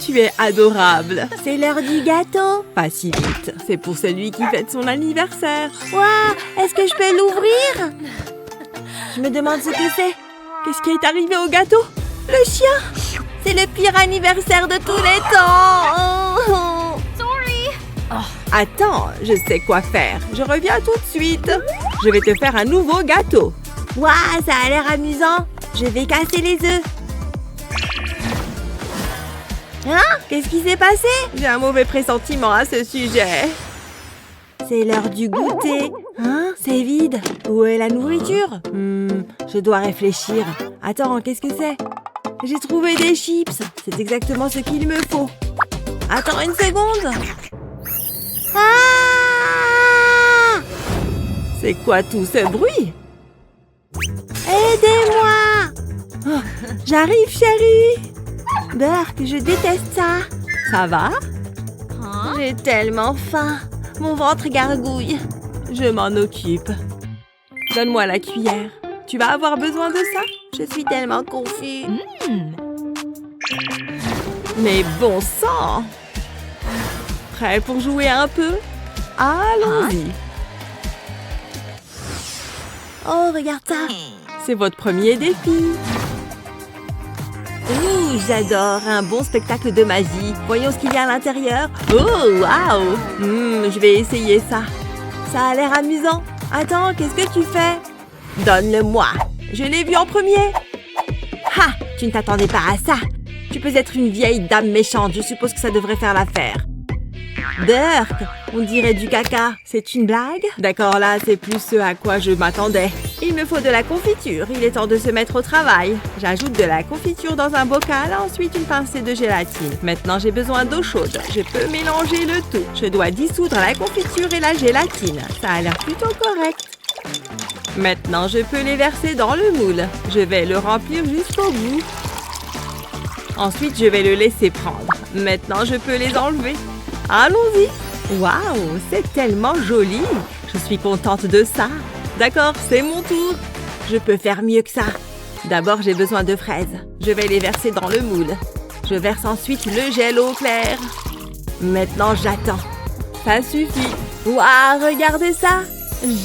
tu es adorable. C'est l'heure du gâteau. Pas si vite, c'est pour celui qui fête son anniversaire. Waouh, est-ce que je peux l'ouvrir? Je me demande ce que c'est. Qu'est-ce qui est arrivé au gâteau? Le chien. C'est le pire anniversaire de tous les temps. Attends, je sais quoi faire. Je reviens tout de suite. Je vais te faire un nouveau gâteau. Waouh, ça a l'air amusant. Je vais casser les œufs. Hein? Qu'est-ce qui s'est passé? J'ai un mauvais pressentiment à ce sujet. C'est l'heure du goûter. Hein? C'est vide. Où est la nourriture? Je dois réfléchir. Attends, qu'est-ce que c'est? J'ai trouvé des chips. C'est exactement ce qu'il me faut. Attends une seconde. Ah! C'est quoi tout ce bruit? Aidez-moi! Oh, j'arrive, chérie! Burke, je déteste ça. Ça va? J'ai tellement faim. Mon ventre gargouille. Je m'en occupe. Donne-moi la cuillère. Tu vas avoir besoin de ça? Je suis tellement confus. Mais bon sang! Prêt pour jouer un peu? Allons-y. Oh, regarde ça. C'est votre premier défi. Ouh, j'adore. Un bon spectacle de magie. Voyons ce qu'il y a à l'intérieur. Oh, waouh. Je vais essayer ça. Ça a l'air amusant. Attends, qu'est-ce que tu fais? Donne-le-moi. Je l'ai vu en premier. Ha! Tu ne t'attendais pas à ça. Tu peux être une vieille dame méchante. Je suppose que ça devrait faire l'affaire. Burke, on dirait du caca. C'est une blague? D'accord, là, c'est plus ce à quoi je m'attendais. Il me faut de la confiture. Il est temps de se mettre au travail. J'ajoute de la confiture dans un bocal, ensuite une pincée de gélatine. Maintenant, j'ai besoin d'eau chaude. Je peux mélanger le tout. Je dois dissoudre la confiture et la gélatine. Ça a l'air plutôt correct. Maintenant, je peux les verser dans le moule. Je vais le remplir jusqu'au bout. Ensuite, je vais le laisser prendre. Maintenant, je peux les enlever. Allons-y! Waouh, c'est tellement joli! Je suis contente de ça. D'accord, c'est mon tour. Je peux faire mieux que ça. D'abord, j'ai besoin de fraises. Je vais les verser dans le moule. Je verse ensuite le gel au clair. Maintenant, j'attends. Ça suffit. Waouh, regardez ça!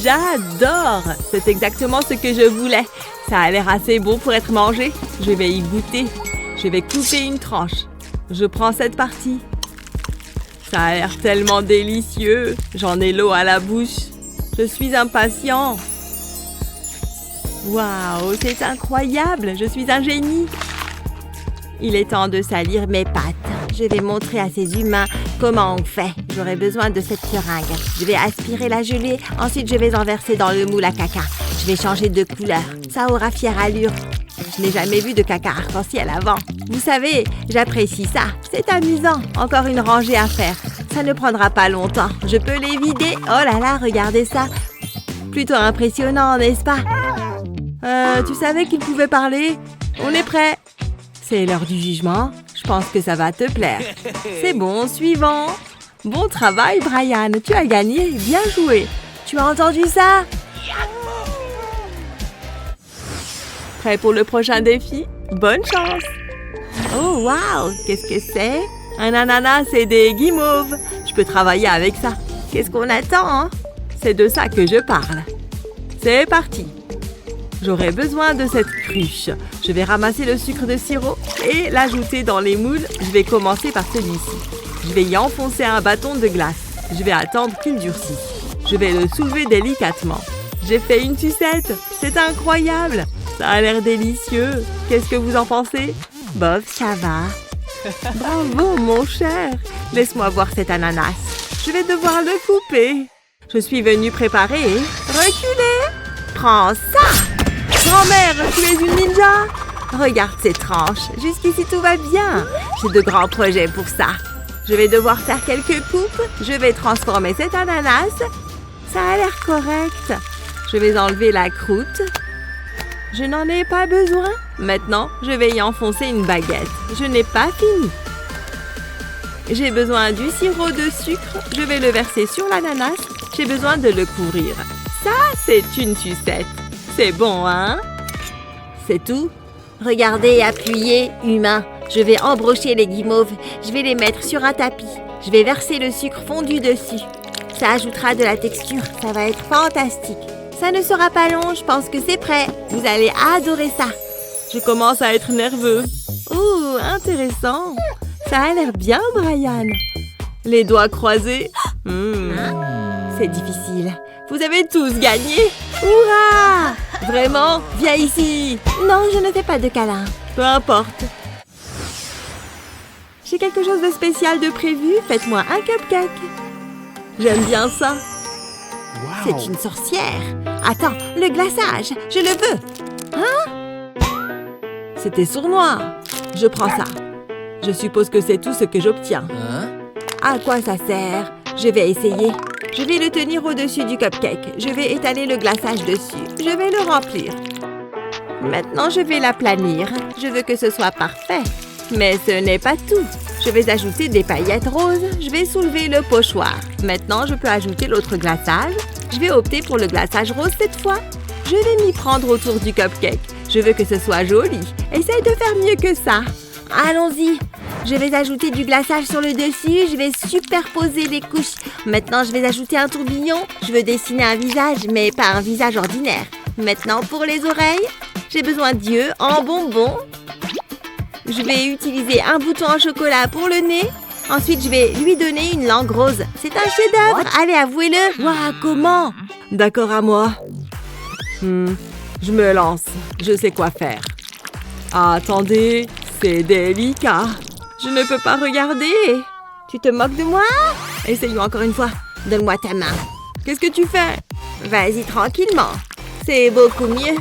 J'adore! C'est exactement ce que je voulais. Ça a l'air assez beau pour être mangé. Je vais y goûter. Je vais couper une tranche. Je prends cette partie. Ça a l'air tellement délicieux. J'en ai l'eau à la bouche. Je suis impatient. Waouh, c'est incroyable. Je suis un génie. Il est temps de salir mes pattes. Je vais montrer à ces humains comment on fait. J'aurai besoin de cette seringue. Je vais aspirer la gelée. Ensuite, je vais en verser dans le moule à caca. Je vais changer de couleur. Ça aura fière allure. Je n'ai jamais vu de caca arc-en-ciel avant. Vous savez, j'apprécie ça. C'est amusant. Encore une rangée à faire. Ça ne prendra pas longtemps. Je peux les vider. Oh là là, regardez ça. Plutôt impressionnant, n'est-ce pas? Tu savais qu'il pouvait parler? On est prêt. C'est l'heure du jugement. Je pense que ça va te plaire. C'est bon, suivant. Bon travail, Brian. Tu as gagné. Bien joué. Tu as entendu ça? Prêt pour le prochain défi? Bonne chance! Oh, wow! Qu'est-ce que c'est? Un ananas et des guimauves. Je peux travailler avec ça. Qu'est-ce qu'on attend, hein? C'est de ça que je parle. C'est parti! J'aurai besoin de cette cruche. Je vais ramasser le sucre de sirop et l'ajouter dans les moules. Je vais commencer par celui-ci. Je vais y enfoncer un bâton de glace. Je vais attendre qu'il durcisse. Je vais le soulever délicatement. J'ai fait une sucette. C'est incroyable! Ça a l'air délicieux. Qu'est-ce que vous en pensez? Bof, ça va. Bravo, mon cher. Laisse-moi voir cet ananas. Je vais devoir le couper. Je suis venue préparer. Reculez. Prends ça. Grand-mère, tu es une ninja. Regarde ces tranches. Jusqu'ici, tout va bien. J'ai de grands projets pour ça. Je vais devoir faire quelques coupes. Je vais transformer cet ananas. Ça a l'air correct. Je vais enlever la croûte. Je n'en ai pas besoin. Maintenant, je vais y enfoncer une baguette. Je n'ai pas fini. J'ai besoin du sirop de sucre. Je vais le verser sur l'ananas. J'ai besoin de le couvrir. Ça, c'est une sucette. C'est bon, hein? C'est tout? Regardez, appuyez, humain. Je vais embrocher les guimauves. Je vais les mettre sur un tapis. Je vais verser le sucre fondu dessus. Ça ajoutera de la texture. Ça va être fantastique. Ça ne sera pas long. Je pense que c'est prêt. Vous allez adorer ça. Je commence à être nerveux. Oh, intéressant. Ça a l'air bien, Brian. Les doigts croisés. C'est difficile. Vous avez tous gagné. Hurrah! Vraiment? Viens ici. Non, je ne fais pas de câlin. Peu importe. J'ai quelque chose de spécial de prévu. Faites-moi un cupcake. J'aime bien ça. C'est une sorcière. Attends, le glaçage. Je le veux. C'était sournois. Je prends ça. Je suppose que c'est tout ce que j'obtiens. À quoi ça sert? Je vais essayer. Je vais le tenir au-dessus du cupcake. Je vais étaler le glaçage dessus. Je vais le remplir. Maintenant, je vais l'aplanir. Je veux que ce soit parfait. Mais ce n'est pas tout. Je vais ajouter des paillettes roses. Je vais soulever le pochoir. Maintenant, je peux ajouter l'autre glaçage. Je vais opter pour le glaçage rose cette fois. Je vais m'y prendre autour du cupcake. Je veux que ce soit joli. Essaye de faire mieux que ça. Allons-y. Je vais ajouter du glaçage sur le dessus. Je vais superposer les couches. Maintenant, je vais ajouter un tourbillon. Je veux dessiner un visage, mais pas un visage ordinaire. Maintenant, pour les oreilles, j'ai besoin d'yeux en bonbons. Je vais utiliser un bouton en chocolat pour le nez. Ensuite, je vais lui donner une langue rose. C'est un chef-d'œuvre. Allez, avouez-le. Waouh, comment? D'accord à moi. Je me lance. Je sais quoi faire. Attendez, c'est délicat. Je ne peux pas regarder. Tu te moques de moi? Essayons encore une fois. Donne-moi ta main. Qu'est-ce que tu fais? Vas-y tranquillement. C'est beaucoup mieux.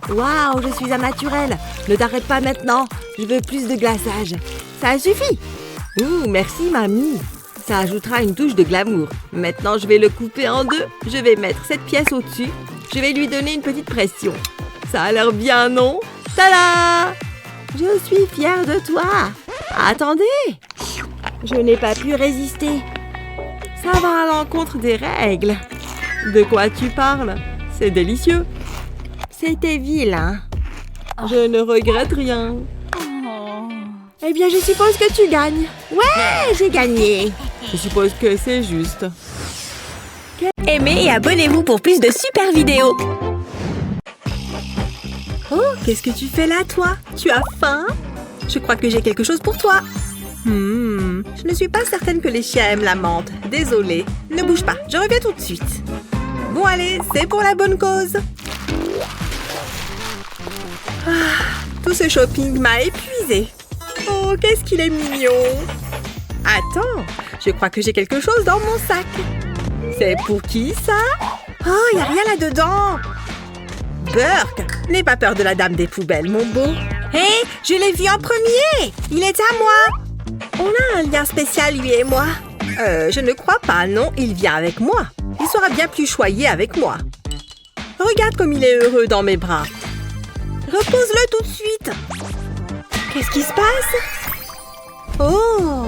Waouh, je suis un naturel. Ne t'arrête pas maintenant. Je veux plus de glaçage. Ça suffit. Ouh, merci mamie. Ça ajoutera une touche de glamour. Maintenant, je vais le couper en deux. Je vais mettre cette pièce au-dessus. Je vais lui donner une petite pression. Ça a l'air bien, non? Tada! Je suis fière de toi. Attendez. Je n'ai pas pu résister. Ça va à l'encontre des règles. De quoi tu parles? C'est délicieux. C'était vilain. Je ne regrette rien. Eh bien, je suppose que tu gagnes. Ouais, j'ai gagné. Je suppose que c'est juste. Aimez et abonnez-vous pour plus de super vidéos. Oh, qu'est-ce que tu fais là, toi? Tu as faim? Je crois que j'ai quelque chose pour toi. Je ne suis pas certaine que les chiens aiment la menthe. Désolée. Ne bouge pas, je reviens tout de suite. Bon, allez, c'est pour la bonne cause. Tout ce shopping m'a épuisée. Oh, qu'est-ce qu'il est mignon. Attends, je crois que j'ai quelque chose dans mon sac. C'est pour qui, ça? Oh, il n'y a rien là-dedans. Burke, n'aie pas peur de la dame des poubelles, mon beau. Hé, je l'ai vu en premier. Il est à moi. On a un lien spécial, lui et moi. Je ne crois pas, non, il vient avec moi. Il sera bien plus choyé avec moi. Regarde comme il est heureux dans mes bras. Repose-le tout de suite. Qu'est-ce qui se passe? Oh,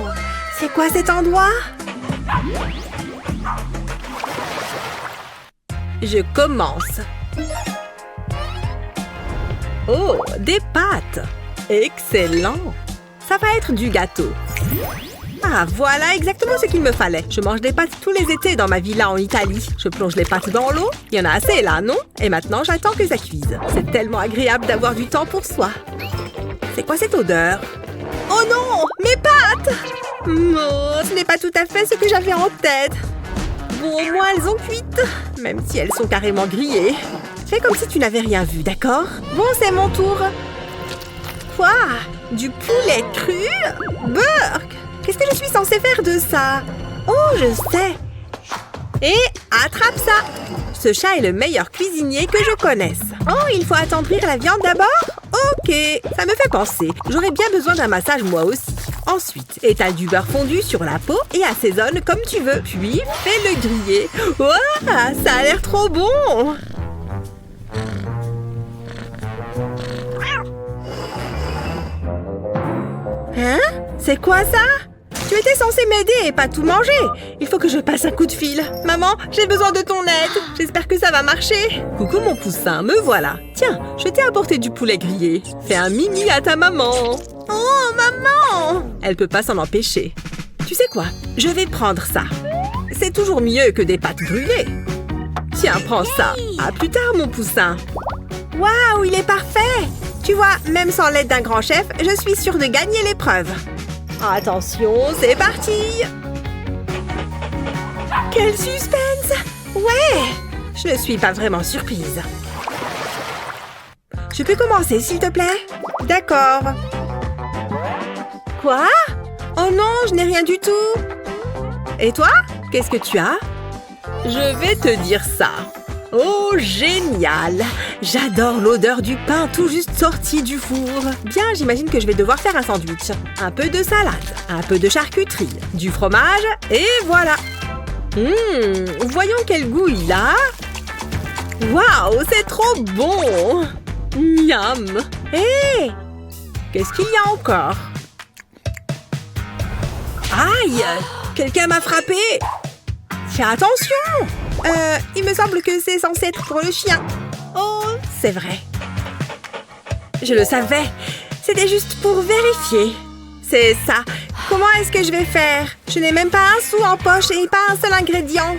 c'est quoi cet endroit? Je commence. Oh, des pâtes. Excellent. Ça va être du gâteau. Ah, voilà exactement ce qu'il me fallait. Je mange des pâtes tous les étés dans ma villa en Italie. Je plonge les pâtes dans l'eau. Il y en a assez là, non? Et maintenant, j'attends que ça cuise. C'est tellement agréable d'avoir du temps pour soi. C'est quoi cette odeur? Oh non! Mes pâtes! Oh, ce n'est pas tout à fait ce que j'avais en tête. Bon, au moins, elles ont cuites. Même si elles sont carrément grillées. Fais comme si tu n'avais rien vu, d'accord? Bon, c'est mon tour. Quoi? Du poulet cru? Burke! Qu'est-ce que je suis censée faire de ça? Oh, je sais! Et attrape ça! Ce chat est le meilleur cuisinier que je connaisse. Oh, il faut attendrir la viande d'abord? Ok, ça me fait penser. J'aurais bien besoin d'un massage moi aussi. Ensuite, étale du beurre fondu sur la peau et assaisonne comme tu veux. Puis, fais-le griller. Ouah, ça a l'air trop bon! Hein? C'est quoi ça? Tu étais censée m'aider et pas tout manger. Il faut que je passe un coup de fil. Maman, j'ai besoin de ton aide. J'espère que ça va marcher. Coucou mon poussin, me voilà. Tiens, je t'ai apporté du poulet grillé. Fais un mini à ta maman. Oh, maman! Elle peut pas s'en empêcher. Tu sais quoi? Je vais prendre ça. C'est toujours mieux que des pâtes brûlées. Tiens, prends ça. À plus tard, mon poussin. Waouh, il est parfait! Tu vois, même sans l'aide d'un grand chef, je suis sûre de gagner l'épreuve. Attention, c'est parti! Quel suspense! Ouais! Je ne suis pas vraiment surprise. Je peux commencer, s'il te plaît? D'accord. Quoi? Oh non, je n'ai rien du tout. Et toi? Qu'est-ce que tu as? Je vais te dire ça. Oh, génial! J'adore l'odeur du pain tout juste sorti du four. Bien, j'imagine que je vais devoir faire un sandwich. Un peu de salade, un peu de charcuterie, du fromage, et voilà. Voyons quel goût il a. Waouh, c'est trop bon! Miam! Hé! Qu'est-ce qu'il y a encore? Aïe! Quelqu'un m'a frappé! Fais attention! Il me semble que c'est censé être pour le chien. Oh, c'est vrai. Je le savais. C'était juste pour vérifier. C'est ça. Comment est-ce que je vais faire? Je n'ai même pas un sou en poche et pas un seul ingrédient.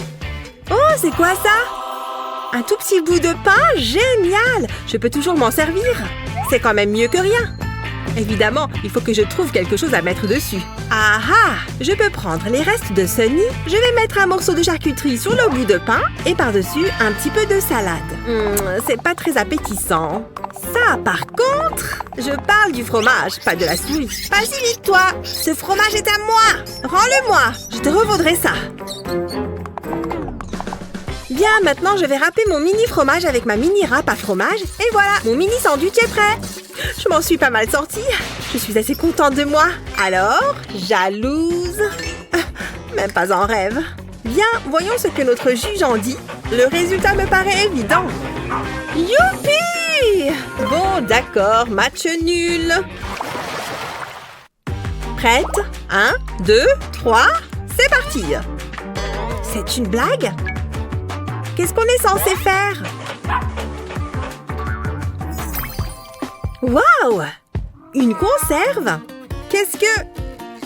Oh, c'est quoi ça? Un tout petit bout de pain? Génial! Je peux toujours m'en servir. C'est quand même mieux que rien. Évidemment, il faut que je trouve quelque chose à mettre dessus. Ah ah! Je peux prendre les restes de ce nid. Je vais mettre un morceau de charcuterie sur le bout de pain et par-dessus un petit peu de salade. C'est pas très appétissant. Ça, par contre, je parle du fromage, pas de la souris. Facilite-toi! Ce fromage est à moi! Rends-le-moi! Je te revaudrai ça. Bien, maintenant, je vais râper mon mini fromage avec ma mini râpe à fromage. Et voilà, mon mini sandwich est prêt. Je m'en suis pas mal sortie. Je suis assez contente de moi. Alors, jalouse? Même pas en rêve. Bien, voyons ce que notre juge en dit. Le résultat me paraît évident. Youpi! Bon, d'accord, match nul. Prête? 1, 2, 3, c'est parti. C'est une blague? Qu'est-ce qu'on est censé faire? Waouh! Une conserve?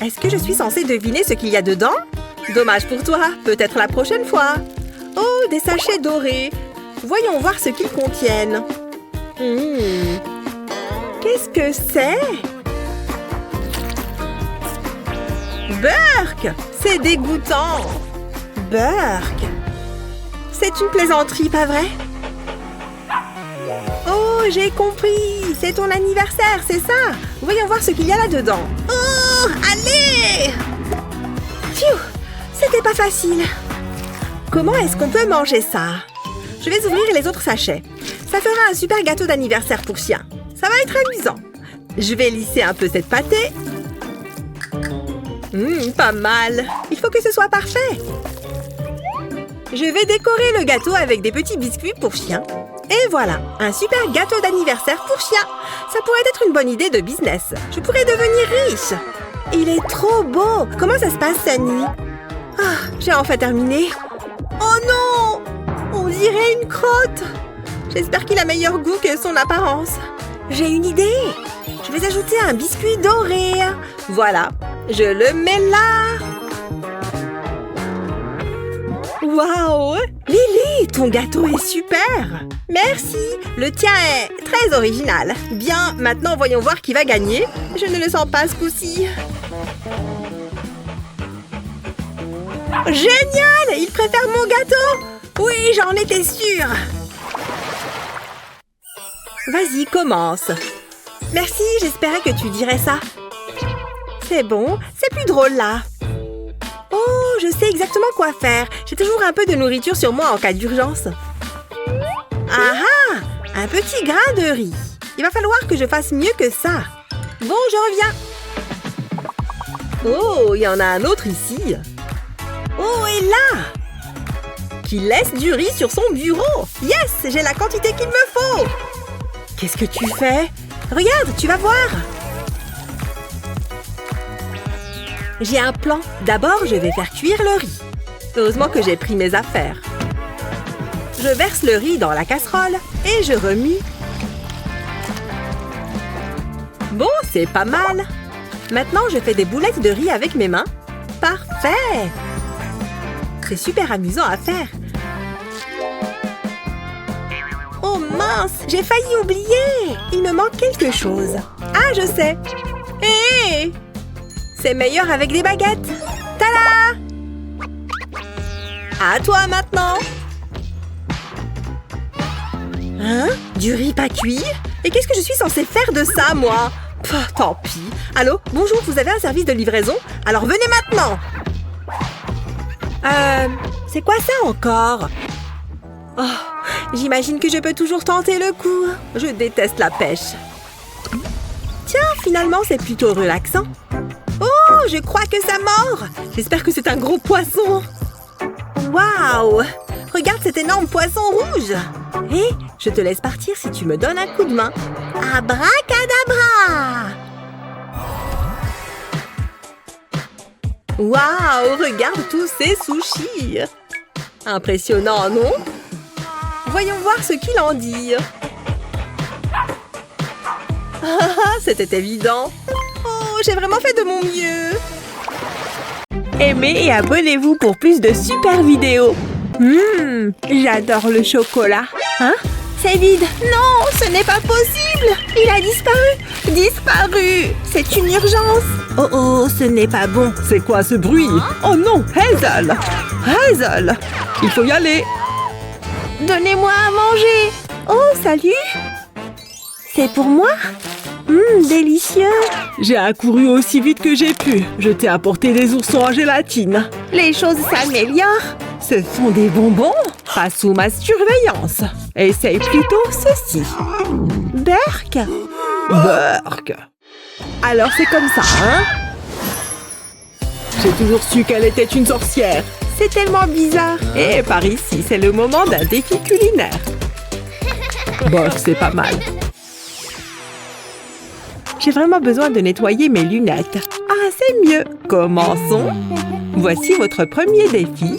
Est-ce que je suis censée deviner ce qu'il y a dedans? Dommage pour toi, peut-être la prochaine fois. Oh, des sachets dorés. Voyons voir ce qu'ils contiennent. Qu'est-ce que c'est? Burk! C'est dégoûtant. Burk! C'est une plaisanterie, pas vrai? Oh, j'ai compris! C'est ton anniversaire, c'est ça? Voyons voir ce qu'il y a là-dedans. Oh, allez! Pfiou! C'était pas facile. Comment est-ce qu'on peut manger ça? Je vais ouvrir les autres sachets. Ça fera un super gâteau d'anniversaire pour chien. Ça va être amusant. Je vais lisser un peu cette pâtée. Pas mal. Il faut que ce soit parfait. Je vais décorer le gâteau avec des petits biscuits pour chien. Et voilà, un super gâteau d'anniversaire pour chien. Ça pourrait être une bonne idée de business. Je pourrais devenir riche. Il est trop beau. Comment ça se passe, Sunny? Ah, j'ai enfin terminé. Oh non! On dirait une crotte. J'espère qu'il a meilleur goût que son apparence. J'ai une idée. Je vais ajouter un biscuit doré. Voilà, je le mets là. Waouh! Lily, ton gâteau est super! Merci! Le tien est très original. Bien, maintenant voyons voir qui va gagner. Je ne le sens pas ce coup-ci. Génial! Il préfère mon gâteau! Oui, j'en étais sûre! Vas-y, commence. Merci, j'espérais que tu dirais ça. C'est bon, c'est plus drôle là. Oh, je sais exactement quoi faire. J'ai toujours un peu de nourriture sur moi en cas d'urgence. Ah ah! Un petit grain de riz. Il va falloir que je fasse mieux que ça. Bon, je reviens. Oh, il y en a un autre ici. Oh, et là! Qui laisse du riz sur son bureau. Yes! J'ai la quantité qu'il me faut. Qu'est-ce que tu fais? Regarde, tu vas voir. J'ai un plan. D'abord, je vais faire cuire le riz. Heureusement que j'ai pris mes affaires. Je verse le riz dans la casserole et je remue. Bon, c'est pas mal. Maintenant, je fais des boulettes de riz avec mes mains. Parfait! C'est super amusant à faire. Oh mince, j'ai failli oublier. Il me manque quelque chose. Ah, je sais. Hé! C'est meilleur avec des baguettes. Tada! À toi maintenant. Hein? Du riz pas cuit? Et qu'est-ce que je suis censée faire de ça, moi? Pff, tant pis. Allô? Bonjour, vous avez un service de livraison? Alors venez maintenant. C'est quoi ça encore? Oh, j'imagine que je peux toujours tenter le coup. Je déteste la pêche. Tiens, finalement, c'est plutôt relaxant. Oh, je crois que ça mord. J'espère que c'est un gros poisson. Waouh! Regarde cet énorme poisson rouge. Hé, je te laisse partir si tu me donnes un coup de main. Abracadabra! Waouh, regarde tous ces sushis. Impressionnant, non? Voyons voir ce qu'il en dit. Ah, c'était évident. Oh, j'ai vraiment fait de mon mieux. Aimez et abonnez-vous pour plus de super vidéos. J'adore le chocolat. Hein? C'est vide. Non, ce n'est pas possible. Il a disparu. Disparu. C'est une urgence. Oh oh, ce n'est pas bon. C'est quoi ce bruit? Oh non, Hazel! Hazel! Il faut y aller. Donnez-moi à manger. Oh, salut. C'est pour moi? Délicieux. J'ai accouru aussi vite que j'ai pu. Je t'ai apporté des oursons en gélatine. Les choses s'améliorent. Ce sont des bonbons? Pas sous ma surveillance. Essaye plutôt ceci. Berk. Berk. Alors c'est comme ça, hein? J'ai toujours su qu'elle était une sorcière. C'est tellement bizarre. Et par ici, c'est le moment d'un défi culinaire. Bof, c'est pas mal. J'ai vraiment besoin de nettoyer mes lunettes. Ah, c'est mieux. Commençons. Voici votre premier défi.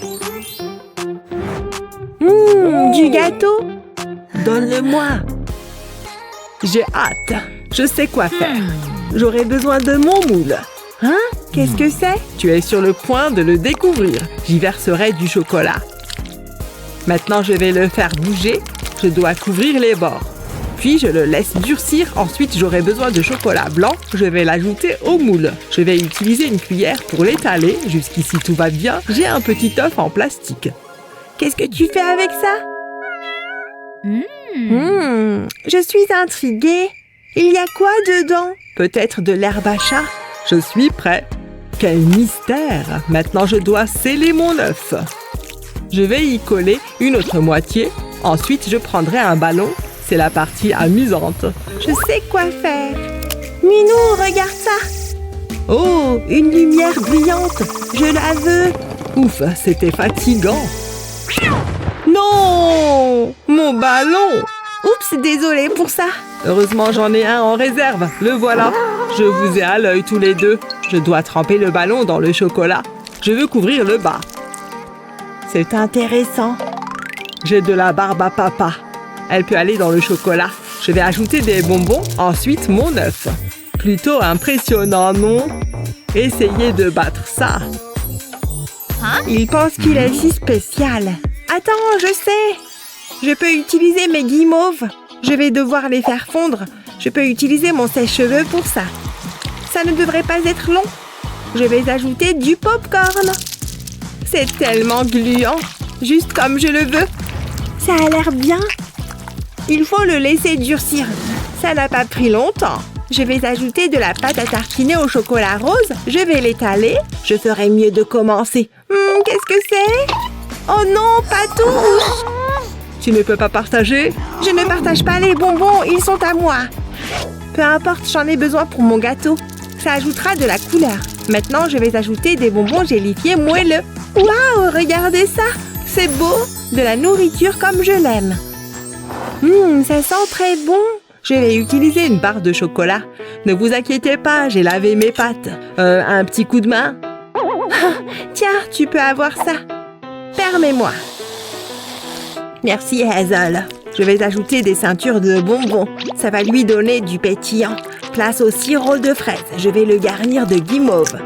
Du gâteau. Donne-le-moi. J'ai hâte. Je sais quoi faire. J'aurai besoin de mon moule. Hein? Qu'est-ce que c'est? Tu es sur le point de le découvrir. J'y verserai du chocolat. Maintenant, je vais le faire bouger. Je dois couvrir les bords. Puis, je le laisse durcir. Ensuite, j'aurai besoin de chocolat blanc. Je vais l'ajouter au moule. Je vais utiliser une cuillère pour l'étaler. Jusqu'ici, tout va bien. J'ai un petit œuf en plastique. Qu'est-ce que tu fais avec ça? Je suis intriguée. Il y a quoi dedans? Peut-être de l'herbe à chat? Je suis prêt. Quel mystère! Maintenant, je dois sceller mon œuf. Je vais y coller une autre moitié. Ensuite, je prendrai un ballon. C'est la partie amusante. Je sais quoi faire. Minou, regarde ça. Oh, une lumière brillante. Je la veux. Ouf, c'était fatigant. Non! Mon ballon! Oups, désolée pour ça. Heureusement, j'en ai un en réserve. Le voilà. Je vous ai à l'œil tous les deux. Je dois tremper le ballon dans le chocolat. Je veux couvrir le bas. C'est intéressant. J'ai de la barbe à papa. Elle peut aller dans le chocolat. Je vais ajouter des bonbons, ensuite mon œuf. Plutôt impressionnant, non? Essayez de battre ça. Il pense qu'il est si spécial. Attends, je sais. Je peux utiliser mes guimauves. Je vais devoir les faire fondre. Je peux utiliser mon sèche-cheveux pour ça. Ça ne devrait pas être long. Je vais ajouter du popcorn. C'est tellement gluant, juste comme je le veux. Ça a l'air bien. Il faut le laisser durcir. Ça n'a pas pris longtemps. Je vais ajouter de la pâte à tartiner au chocolat rose. Je vais l'étaler. Je ferai mieux de commencer. Qu'est-ce que c'est? Oh non, pas tout! Tu ne peux pas partager? Je ne partage pas les bonbons, ils sont à moi. Peu importe, j'en ai besoin pour mon gâteau. Ça ajoutera de la couleur. Maintenant, je vais ajouter des bonbons gélifiés moelleux. Waouh, regardez ça! C'est beau! De la nourriture comme je l'aime. Ça sent très bon. Je vais utiliser une barre de chocolat. Ne vous inquiétez pas, j'ai lavé mes pattes. Un petit coup de main? Tiens, tu peux avoir ça. Permets-moi. Merci, Hazel. Je vais ajouter des ceintures de bonbons. Ça va lui donner du pétillant. place au sirop de fraise. Je vais le garnir de guimauve.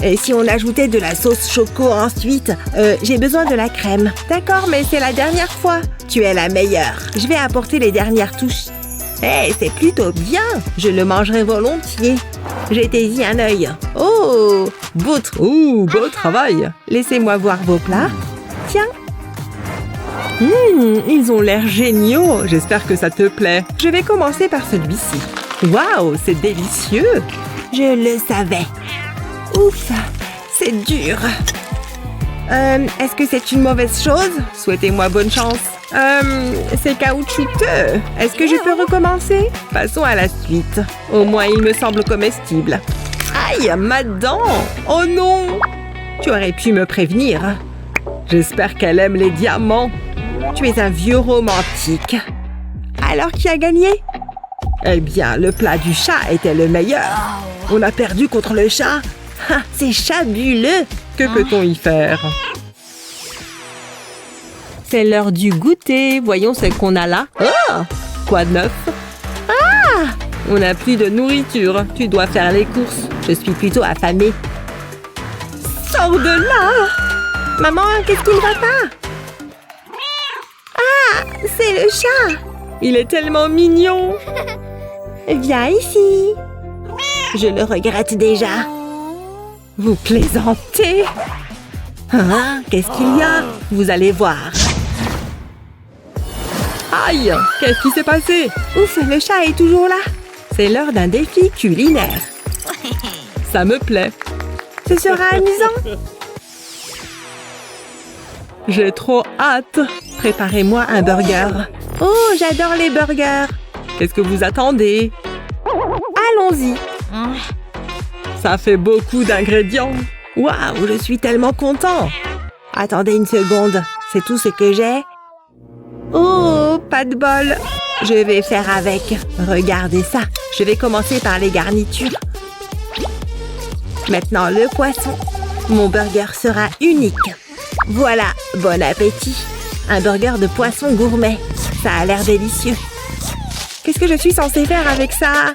Et si on ajoutait de la sauce choco ensuite? J'ai besoin de la crème. D'accord, mais c'est la dernière fois. Tu es la meilleure. Je vais apporter les dernières touches. Hey, c'est plutôt bien. Je le mangerai volontiers. Jetez-y un œil. Oh, beau travail. Laissez-moi voir vos plats. Tiens. Ils ont l'air géniaux. J'espère que ça te plaît. Je vais commencer par celui-ci. Waouh, c'est délicieux. Je le savais. Ouf, c'est dur. Est-ce que c'est une mauvaise chose? Souhaitez-moi bonne chance. C'est caoutchouteux. Est-ce que je peux recommencer? Passons à la suite. Au moins, il me semble comestible. Aïe, ma dent! Oh non! Tu aurais pu me prévenir. J'espère qu'elle aime les diamants. Tu es un vieux romantique. Alors, qui a gagné? Eh bien, le plat du chat était le meilleur. On a perdu contre le chat. Ah, c'est fabuleux! Que peut-on y faire? C'est l'heure du goûter. Voyons ce qu'on a là. Oh! Quoi de neuf? Ah! On n'a plus de nourriture. Tu dois faire les courses. Je suis plutôt affamée. Sors de là! Maman, qu'est-ce qui ne va pas? Ah! C'est le chat! Il est tellement mignon! Viens ici! Je le regrette déjà. Vous plaisantez? Hein? Qu'est-ce qu'il y a? Vous allez voir. Aïe! Qu'est-ce qui s'est passé? Ouf, le chat est toujours là. C'est l'heure d'un défi culinaire. Ça me plaît. Ce sera amusant. J'ai trop hâte. Préparez-moi un burger. Oh, j'adore les burgers. Qu'est-ce que vous attendez? Allons-y. Ça fait beaucoup d'ingrédients. Waouh, je suis tellement content. Attendez une seconde. C'est tout ce que j'ai? Oh, pas de bol. Je vais faire avec. Regardez ça. Je vais commencer par les garnitures. Maintenant, le poisson. Mon burger sera unique. Voilà, bon appétit. Un burger de poisson gourmet. Ça a l'air délicieux. Qu'est-ce que je suis censée faire avec ça?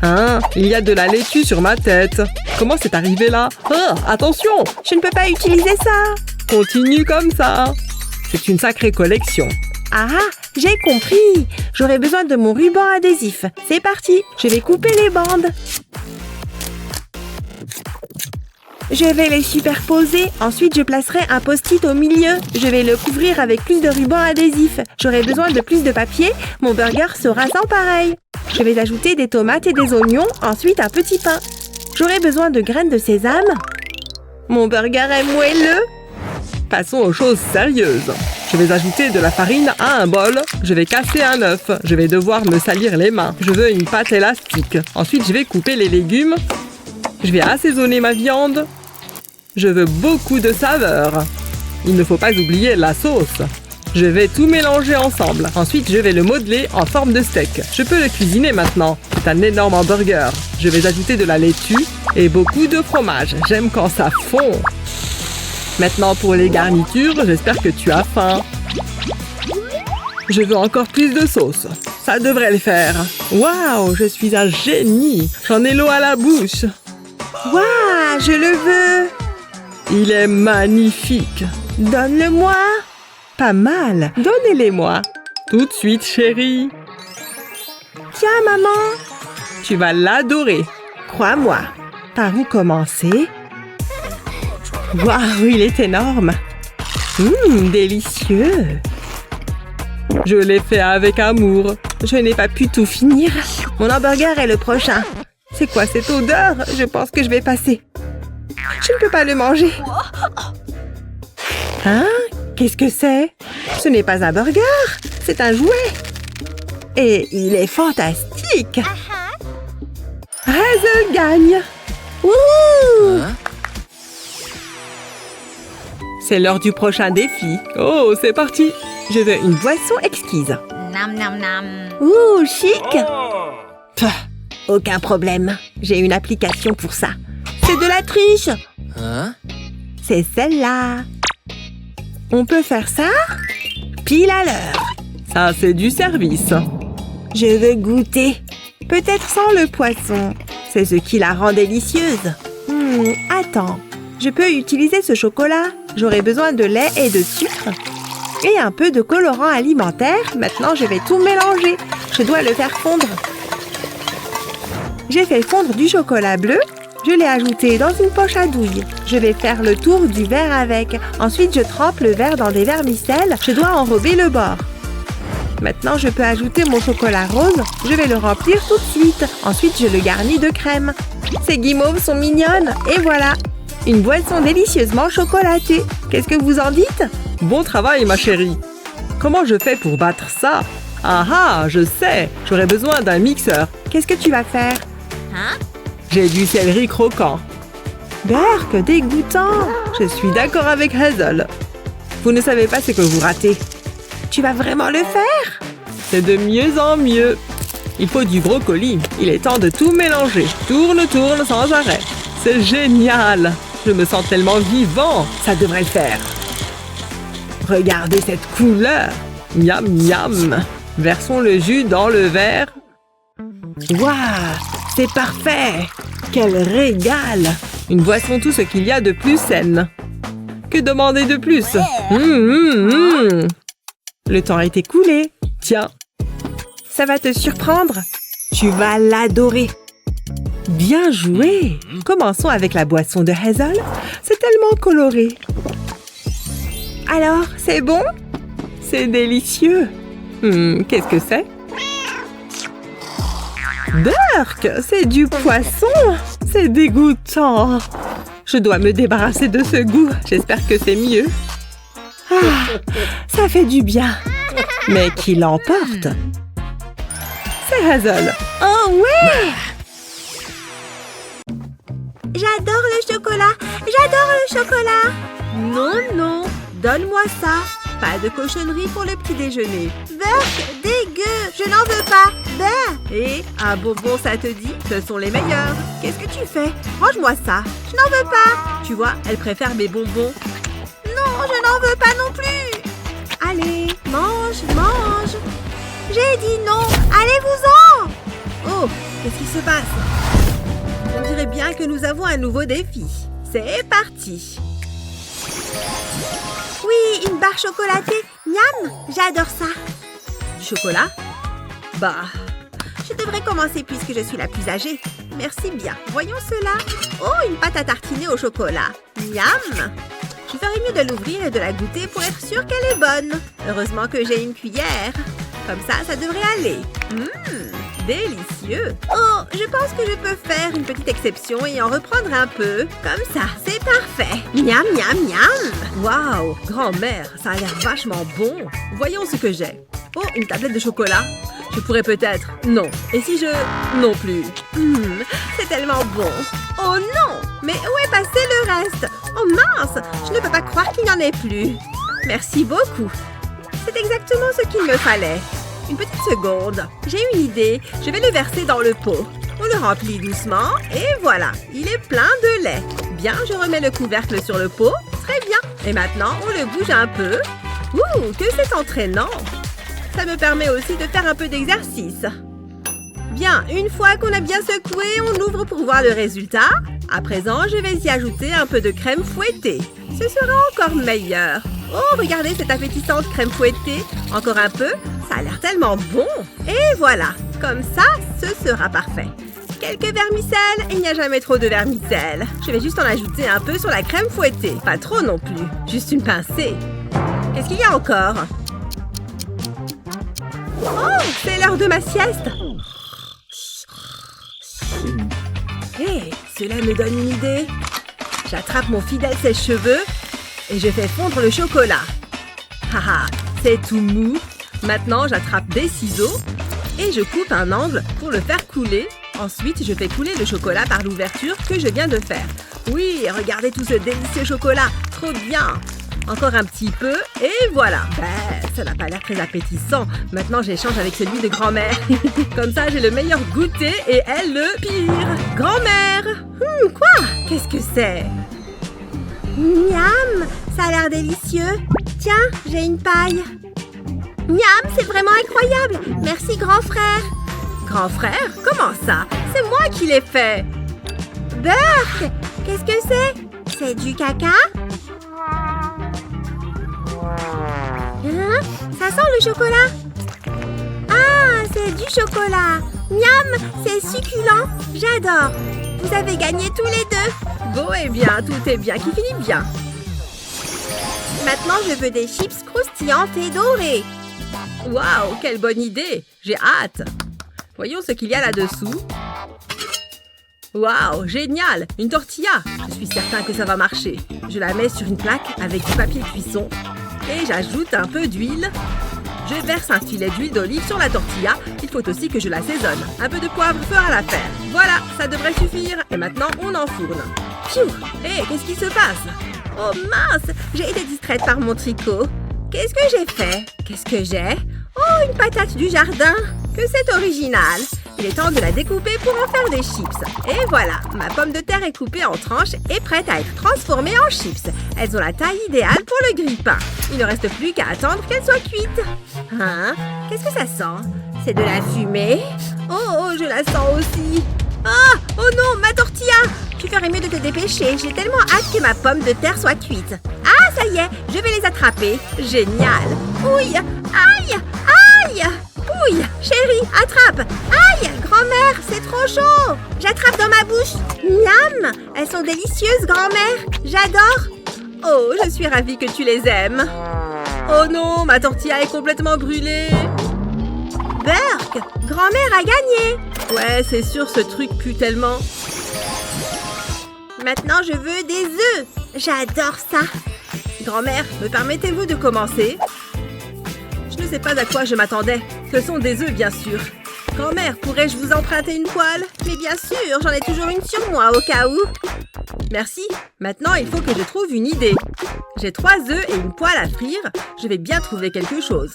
Hein? Il y a de la laitue sur ma tête. Comment c'est arrivé là? Oh, attention! Je ne peux pas utiliser ça. Continue comme ça. C'est une sacrée collection. Ah, j'ai compris. J'aurai besoin de mon ruban adhésif. C'est parti. Je vais couper les bandes. Je vais les superposer. Ensuite, je placerai un post-it au milieu. Je vais le couvrir avec plus de ruban adhésif. J'aurai besoin de plus de papier. Mon burger sera sans pareil. Je vais ajouter des tomates et des oignons. Ensuite, un petit pain. J'aurai besoin de graines de sésame. Mon burger est moelleux. Passons aux choses sérieuses. Je vais ajouter de la farine à un bol. Je vais casser un œuf. Je vais devoir me salir les mains. Je veux une pâte élastique. Ensuite, je vais couper les légumes. Je vais assaisonner ma viande. Je veux beaucoup de saveur. Il ne faut pas oublier la sauce. Je vais tout mélanger ensemble. Ensuite, je vais le modeler en forme de steak. Je peux le cuisiner maintenant. C'est un énorme hamburger. Je vais ajouter de la laitue et beaucoup de fromage. J'aime quand ça fond. Maintenant, pour les garnitures, j'espère que tu as faim. Je veux encore plus de sauce. Ça devrait le faire. Waouh, je suis un génie. J'en ai l'eau à la bouche. Waouh, je le veux. Il est magnifique. Donne-le-moi. Pas mal. Donnez-les-moi. Tout de suite, chérie. Tiens, maman. Tu vas l'adorer. Crois-moi. Par où commencer? Waouh, il est énorme. Délicieux. Je l'ai fait avec amour. Je n'ai pas pu tout finir. Mon hamburger est le prochain. C'est quoi cette odeur? Je pense que je vais passer. Je ne peux pas le manger. Hein? Qu'est-ce que c'est? Ce n'est pas un burger, c'est un jouet. Et il est fantastique. Hazel gagne. Wouhou! C'est l'heure du prochain défi. Oh, c'est parti. Je veux une boisson exquise. Nam nam nam. Ouh, chic. Pah, aucun problème. J'ai une application pour ça. C'est de la triche. Hein? C'est celle-là. On peut faire ça? Pile à l'heure. Ça, c'est du service. Je veux goûter. Peut-être sans le poisson. C'est ce qui la rend délicieuse. Attends. Je peux utiliser ce chocolat. J'aurai besoin de lait et de sucre. Et un peu de colorant alimentaire. Maintenant, je vais tout mélanger. Je dois le faire fondre. J'ai fait fondre du chocolat bleu. Je l'ai ajouté dans une poche à douille. Je vais faire le tour du verre avec. Ensuite, je trempe le verre dans des vermicelles. Je dois enrober le bord. Maintenant, je peux ajouter mon chocolat rose. Je vais le remplir tout de suite. Ensuite, je le garnis de crème. Ces guimauves sont mignonnes. Et voilà, une boisson délicieusement chocolatée. Qu'est-ce que vous en dites? Bon travail, ma chérie. Comment je fais pour battre ça? Ah ah, je sais. J'aurais besoin d'un mixeur. Qu'est-ce que tu vas faire? J'ai du céleri croquant. Berk, dégoûtant. Je suis d'accord avec Hazel. Vous ne savez pas ce que vous ratez. Tu vas vraiment le faire? C'est de mieux en mieux. Il faut du brocoli. Il est temps de tout mélanger. Tourne, tourne sans arrêt. C'est génial. Je me sens tellement vivant. Ça devrait le faire. Regardez cette couleur. Miam, miam. Versons le jus dans le verre. Waouh, c'est parfait. Quel régal. Une boisson tout ce qu'il y a de plus saine. Que demander de plus? Le temps est écoulé. Tiens. Ça va te surprendre. Tu vas l'adorer. Bien joué. Commençons avec la boisson de Hazel. C'est tellement coloré. Alors, c'est bon? C'est délicieux. Qu'est-ce que c'est? Berk, c'est du poisson. C'est dégoûtant. Je dois me débarrasser de ce goût. J'espère que c'est mieux. Ah, ça fait du bien. Mais qui l'emporte? C'est Hazel. Oh ouais! J'adore le chocolat. J'adore le chocolat. Non, non. Donne-moi ça. Pas de cochonnerie pour le petit déjeuner. Berk, dégueu. Je n'en veux pas. Bah. Et un bonbon, ça te dit? Ce sont les meilleurs. Qu'est-ce que tu fais? Range-moi ça. Je n'en veux pas. Tu vois, elle préfère mes bonbons. Non, je n'en veux pas non plus. Allez, mange, mange. J'ai dit non. Allez-vous-en. Oh, qu'est-ce qui se passe? On dirait bien que nous avons un nouveau défi. C'est parti. Oui, une barre chocolatée. Miam, j'adore ça. Du chocolat? Bah, je devrais commencer puisque je suis la plus âgée. Merci bien. Voyons cela. Oh, une pâte à tartiner au chocolat. Miam. Je ferais mieux de l'ouvrir et de la goûter pour être sûre qu'elle est bonne. Heureusement que j'ai une cuillère. Comme ça devrait aller. Délicieux. Oh, je pense que je peux faire une petite exception et en reprendre un peu. Comme ça, c'est parfait. Miam, miam, miam. Waouh, grand-mère, ça a l'air vachement bon. Voyons ce que j'ai. Oh, une tablette de chocolat. Je pourrais peut-être... Non. Et si je... Non plus. C'est tellement bon. Oh non! Mais où est passé le reste? Oh mince! Je ne peux pas croire qu'il n'y en ait plus. Merci beaucoup. C'est exactement ce qu'il me fallait. Une petite seconde. J'ai une idée. Je vais le verser dans le pot. On le remplit doucement et voilà. Il est plein de lait. Bien, je remets le couvercle sur le pot. Très bien. Et maintenant, on le bouge un peu. Ouh, que c'est entraînant. Ça me permet aussi de faire un peu d'exercice. Bien, une fois qu'on a bien secoué, on ouvre pour voir le résultat. À présent, je vais y ajouter un peu de crème fouettée. Ce sera encore meilleur. Oh, regardez cette appétissante crème fouettée. Encore un peu. Ça a l'air tellement bon. Et voilà. Comme ça, ce sera parfait. Quelques vermicelles. Il n'y a jamais trop de vermicelles. Je vais juste en ajouter un peu sur la crème fouettée. Pas trop non plus. Juste une pincée. Qu'est-ce qu'il y a encore? Oh, c'est l'heure de ma sieste. Hé, cela me donne une idée. J'attrape mon fidèle sèche-cheveux et je fais fondre le chocolat. Haha, c'est tout mou. Maintenant, j'attrape des ciseaux et je coupe un angle pour le faire couler. Ensuite, je fais couler le chocolat par l'ouverture que je viens de faire. Oui, regardez tout ce délicieux chocolat. Trop bien. Encore un petit peu et voilà. Ben, ça n'a pas l'air très appétissant. Maintenant, j'échange avec celui de grand-mère. Comme ça, j'ai le meilleur goûter et elle le pire. Grand-mère! Quoi? Qu'est-ce que c'est? Miam! Ça a l'air délicieux. Tiens, j'ai une paille. Miam, c'est vraiment incroyable. Merci, grand frère. Grand frère, comment ça? C'est moi qui l'ai fait. Burk, qu'est-ce que c'est? C'est du caca? Hein? Ça sent le chocolat? Ah, c'est du chocolat. Miam, c'est succulent. J'adore. Vous avez gagné tous les deux. Bon, eh bien, tout est bien qui finit bien. Maintenant, je veux des chips croustillantes et dorées. Waouh, quelle bonne idée! J'ai hâte. Voyons ce qu'il y a là-dessous. Waouh, génial! Une tortilla! Je suis certain que ça va marcher. Je la mets sur une plaque avec du papier cuisson et j'ajoute un peu d'huile. Je verse un filet d'huile d'olive sur la tortilla. Il faut aussi que je l'assaisonne. Un peu de poivre fera l'affaire. Voilà, ça devrait suffire. Et maintenant, on enfourne. Pfiou! Hé, qu'est-ce qui se passe? Oh mince, j'ai été distraite par mon tricot. Qu'est-ce que j'ai fait? Qu'est-ce que j'ai? Oh, une patate du jardin. Que c'est original. Il est temps de la découper pour en faire des chips. Et voilà, ma pomme de terre est coupée en tranches et prête à être transformée en chips. Elles ont la taille idéale pour le grille-pain. Il ne reste plus qu'à attendre qu'elles soient cuites. Hein? Qu'est-ce que ça sent? C'est de la fumée? Oh, je la sens aussi. Ah! Oh non, ma tortilla! Tu ferais mieux de te dépêcher. J'ai tellement hâte que ma pomme de terre soit cuite. Ah, ça y est, je vais les attraper. Génial! Ouille! Aïe! Aïe! Ouille! Chérie, attrape! Aïe! Grand-mère, c'est trop chaud! J'attrape dans ma bouche. Miam! Elles sont délicieuses, grand-mère. J'adore. Oh, je suis ravie que tu les aimes. Oh non, ma tortilla est complètement brûlée. Burk, grand-mère a gagné. Ouais, c'est sûr, ce truc pue tellement. Maintenant, je veux des œufs. J'adore ça. Grand-mère, me permettez-vous de commencer? Je ne sais pas à quoi je m'attendais. Ce sont des œufs, bien sûr. Grand-mère, pourrais-je vous emprunter une poêle? Mais bien sûr, j'en ai toujours une sur moi au cas où. Merci. Maintenant, il faut que je trouve une idée. J'ai 3 œufs et une poêle à frire. Je vais bien trouver quelque chose.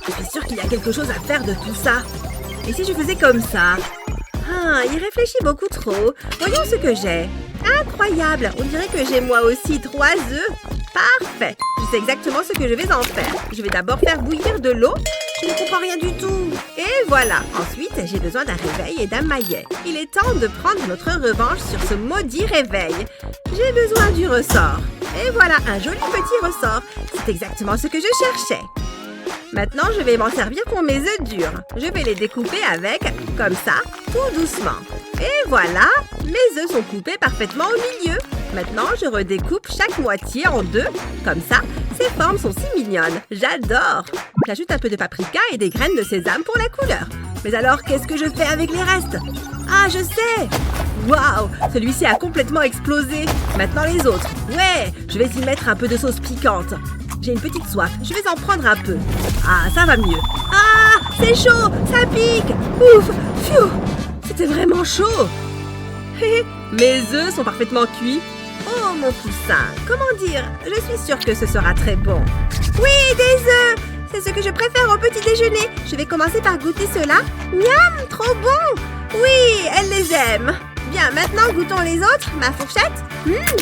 Je suis sûre qu'il y a quelque chose à faire de tout ça. Et si je faisais comme ça? Ah, il réfléchit beaucoup trop. Voyons ce que j'ai. Incroyable. On dirait que j'ai moi aussi 3 œufs. Parfait. Je sais exactement ce que je vais en faire. Je vais d'abord faire bouillir de l'eau. Je ne comprends rien du tout. Et voilà. Ensuite, j'ai besoin d'un réveil et d'un maillet. Il est temps de prendre notre revanche sur ce maudit réveil. J'ai besoin du ressort. Et voilà, un joli petit ressort. C'est exactement ce que je cherchais. Maintenant, je vais m'en servir pour mes œufs durs. Je vais les découper avec, comme ça, tout doucement. Et voilà, mes œufs sont coupés parfaitement au milieu. Maintenant, je redécoupe chaque moitié en deux. Comme ça, ces formes sont si mignonnes. J'adore. J'ajoute un peu de paprika et des graines de sésame pour la couleur. Mais alors, qu'est-ce que je fais avec les restes? Ah, je sais! Waouh! Celui-ci a complètement explosé. Maintenant, les autres. Ouais, je vais y mettre un peu de sauce piquante. J'ai une petite soif, je vais en prendre un peu. Ah, ça va mieux. Ah, c'est chaud, ça pique. Ouf, pfiou, c'était vraiment chaud. Mes œufs sont parfaitement cuits. Oh, mon poussin, comment dire? Je suis sûre que ce sera très bon. Oui, des œufs! C'est ce que je préfère au petit déjeuner. Je vais commencer par goûter cela. Miam, trop bon! Oui, elle les aime. Bien, maintenant, goûtons les autres. Ma fourchette.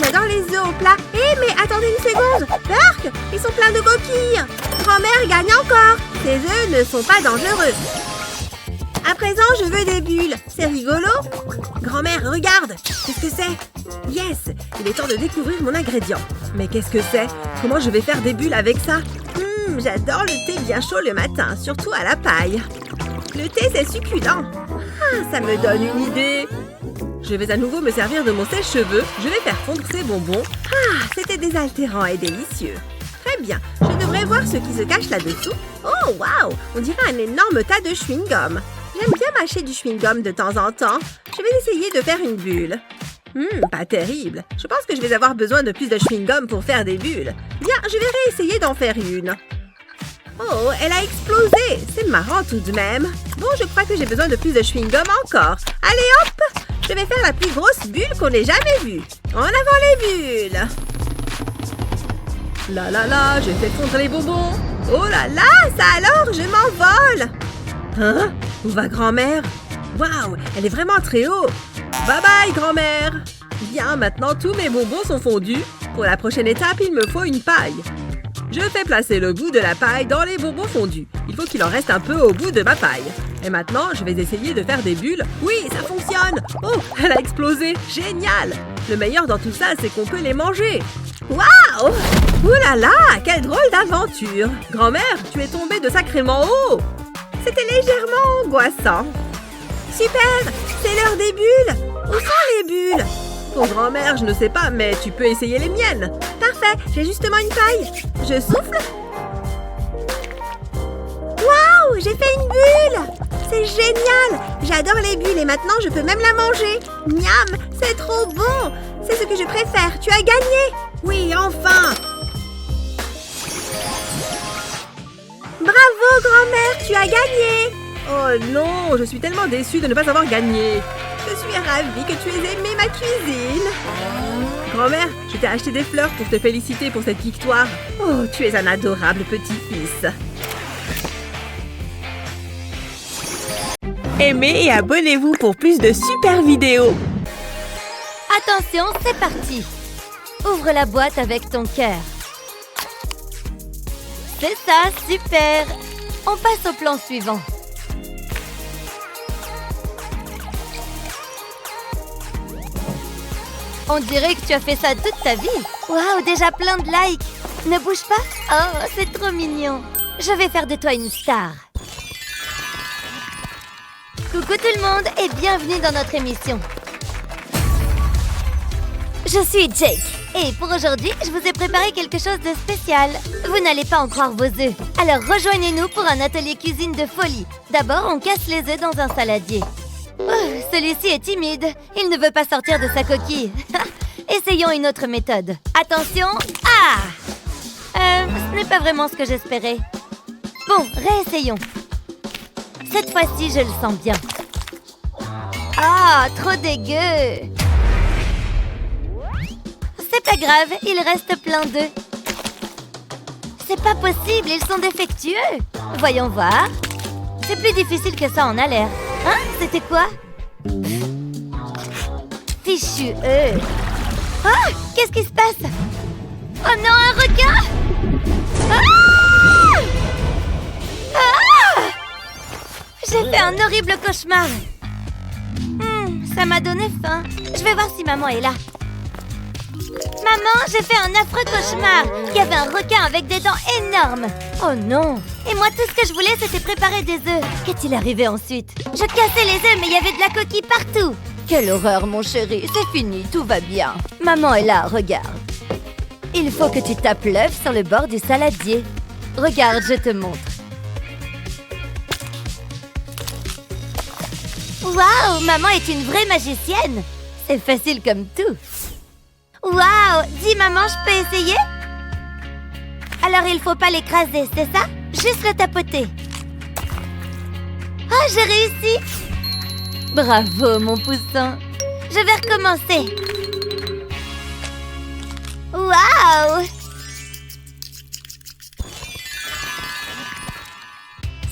J'adore les œufs au plat. Mais attendez une seconde. Burk, ils sont pleins de coquilles. Grand-mère gagne encore. Ces œufs ne sont pas dangereux. À présent, je veux des bulles. C'est rigolo. Grand-mère, regarde. Qu'est-ce que c'est? Yes, il est temps de découvrir mon ingrédient. Mais qu'est-ce que c'est? Comment je vais faire des bulles avec ça? J'adore le thé bien chaud le matin, surtout à la paille. Le thé, c'est succulent. Ah, ça me donne une idée. Je vais à nouveau me servir de mon sèche-cheveux. Je vais faire fondre ces bonbons. Ah, c'était désaltérant et délicieux. Très bien, je devrais voir ce qui se cache là-dessous. Oh, waouh, on dirait un énorme tas de chewing-gum. J'aime bien mâcher du chewing-gum de temps en temps. Je vais essayer de faire une bulle. Pas terrible. Je pense que je vais avoir besoin de plus de chewing-gum pour faire des bulles. Bien, je vais réessayer d'en faire une. Oh, elle a explosé. C'est marrant tout de même. Bon, je crois que j'ai besoin de plus de chewing-gum encore. Allez, hop! Je vais faire la plus grosse bulle qu'on ait jamais vue. En avant les bulles! Là, là, là, je fais fondre les bonbons. Oh là là, ça alors, je m'envole! Hein? Où va grand-mère? Waouh, elle est vraiment très haut. Bye bye, grand-mère! Bien, maintenant, tous mes bonbons sont fondus. Pour la prochaine étape, il me faut une paille. Je fais placer le bout de la paille dans les bonbons fondus. Il faut qu'il en reste un peu au bout de ma paille. Et maintenant, je vais essayer de faire des bulles. Oui, ça fonctionne! Oh, elle a explosé! Génial! Le meilleur dans tout ça, c'est qu'on peut les manger. Waouh! Ouh là là! Quelle drôle d'aventure! Grand-mère, tu es tombée de sacrément haut! C'était légèrement angoissant. Super! C'est l'heure des bulles! Où sont les bulles? Pour grand-mère, je ne sais pas, mais tu peux essayer les miennes. Parfait, j'ai justement une paille. Je souffle. Waouh, j'ai fait une bulle! C'est génial! J'adore les bulles et maintenant je peux même la manger. Miam, c'est trop bon! C'est ce que je préfère. Tu as gagné! Oui, enfin! Bravo, grand-mère, tu as gagné! Oh non, je suis tellement déçue de ne pas avoir gagné. Je suis ravie que tu aies aimé ma cuisine. Grand-mère, je t'ai acheté des fleurs pour te féliciter pour cette victoire. Oh, tu es un adorable petit-fils. Aimez et abonnez-vous pour plus de super vidéos. Attention, c'est parti. Ouvre la boîte avec ton cœur. C'est ça, super. On passe au plan suivant. On dirait que tu as fait ça toute ta vie. Waouh, déjà plein de likes. Ne bouge pas. Oh, c'est trop mignon. Je vais faire de toi une star. Coucou tout le monde et bienvenue dans notre émission. Je suis Jake et pour aujourd'hui, je vous ai préparé quelque chose de spécial. Vous n'allez pas en croire vos œufs. Alors rejoignez-nous pour un atelier cuisine de folie. D'abord, on casse les œufs dans un saladier. Oh, celui-ci est timide. Il ne veut pas sortir de sa coquille. Essayons une autre méthode. Attention. Ce n'est pas vraiment ce que j'espérais. Bon, réessayons. Cette fois-ci, je le sens bien. Ah, trop dégueu. C'est pas grave, il reste plein d'œufs. C'est pas possible, ils sont défectueux. Voyons voir. C'est plus difficile que ça en a l'air. Hein? C'était quoi? Fichu œuf. Ah! Qu'est-ce qui se passe? Oh non, un requin! Ah! Ah! J'ai fait un horrible cauchemar. Ça m'a donné faim. Je vais voir si maman est là. Maman, j'ai fait un affreux cauchemar. Il y avait un requin avec des dents énormes. Oh non. Et moi, tout ce que je voulais, c'était préparer des œufs. Qu'est-il arrivé ensuite? Je cassais les œufs, mais il y avait de la coquille partout. Quelle horreur, mon chéri. C'est fini, tout va bien. Maman est là, regarde. Il faut que tu tapes l'œuf sur le bord du saladier. Regarde, je te montre. Waouh, maman est une vraie magicienne. C'est facile comme tout. Waouh, dis maman, je peux essayer? Alors il faut pas l'écraser, c'est ça? Juste le tapoter. Ah, j'ai réussi! Bravo, mon poussin. Je vais recommencer. Waouh!